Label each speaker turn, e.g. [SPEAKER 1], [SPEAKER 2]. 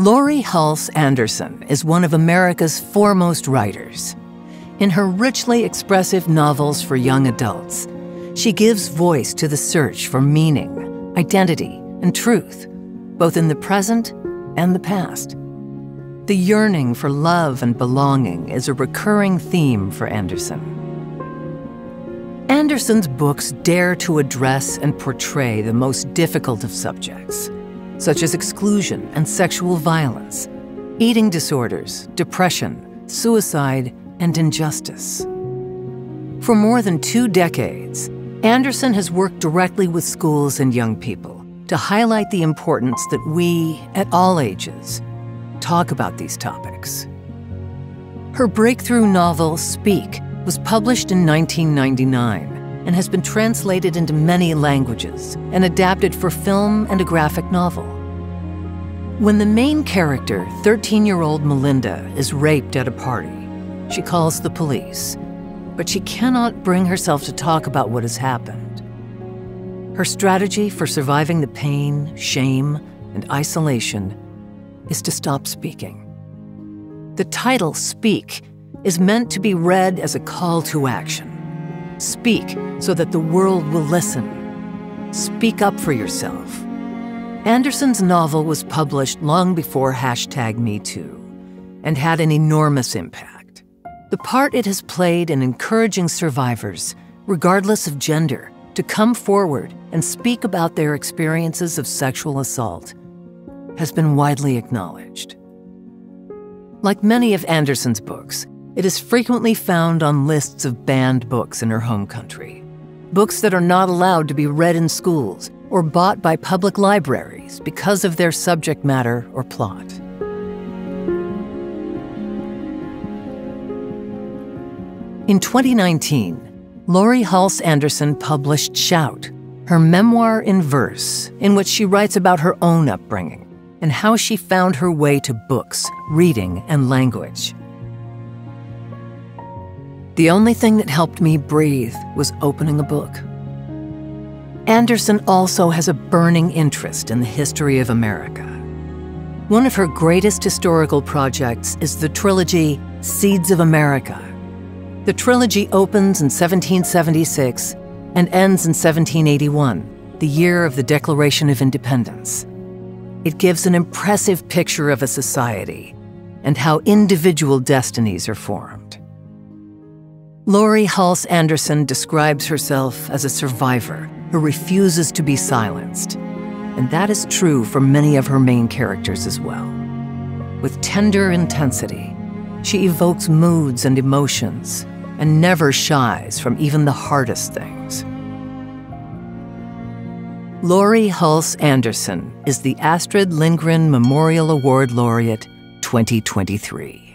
[SPEAKER 1] Laurie Halse Anderson is one of America's foremost writers. In her richly expressive novels for young adults, she gives voice to the search for meaning, identity, and truth, both in the present and the past. The yearning for love and belonging is a recurring theme for Anderson. Anderson's books dare to address and portray the most difficult of subjects, such as exclusion and sexual violence, eating disorders, depression, suicide, and injustice. For more than 2 decades, Anderson has worked directly with schools and young people to highlight the importance that we, at all ages, talk about these topics. Her breakthrough novel, Speak, was published in 1999 and has been translated into many languages and adapted for film and a graphic novel. When the main character, 13-year-old Melinda, is raped at a party, she calls the police, but she cannot bring herself to talk about what has happened. Her strategy for surviving the pain, shame, and isolation is to stop speaking. The title, Speak, is meant to be read as a call to action. Speak so that the world will listen. Speak up for yourself. Anderson's novel was published long before #MeToo and had an enormous impact. The part it has played in encouraging survivors, regardless of gender, to come forward and speak about their experiences of sexual assault has been widely acknowledged. Like many of Anderson's books, it is frequently found on lists of banned books in her home country, books that are not allowed to be read in schools or bought by public libraries because of their subject matter or plot. In 2019, Laurie Halse Anderson published Shout, her memoir in verse, in which she writes about her own upbringing and how she found her way to books, reading, and language. The only thing that helped me breathe was opening a book. Anderson also has a burning interest in the history of America. One of her greatest historical projects is the trilogy Seeds of America. The trilogy opens in 1776 and ends in 1781, the year of the Declaration of Independence. It gives an impressive picture of a society and how individual destinies are formed. Laurie Halse Anderson describes herself as a survivor who refuses to be silenced, and that is true for many of her main characters as well. With tender intensity, she evokes moods and emotions and never shies from even the hardest things. Laurie Halse Anderson is the Astrid Lindgren Memorial Award Laureate 2023.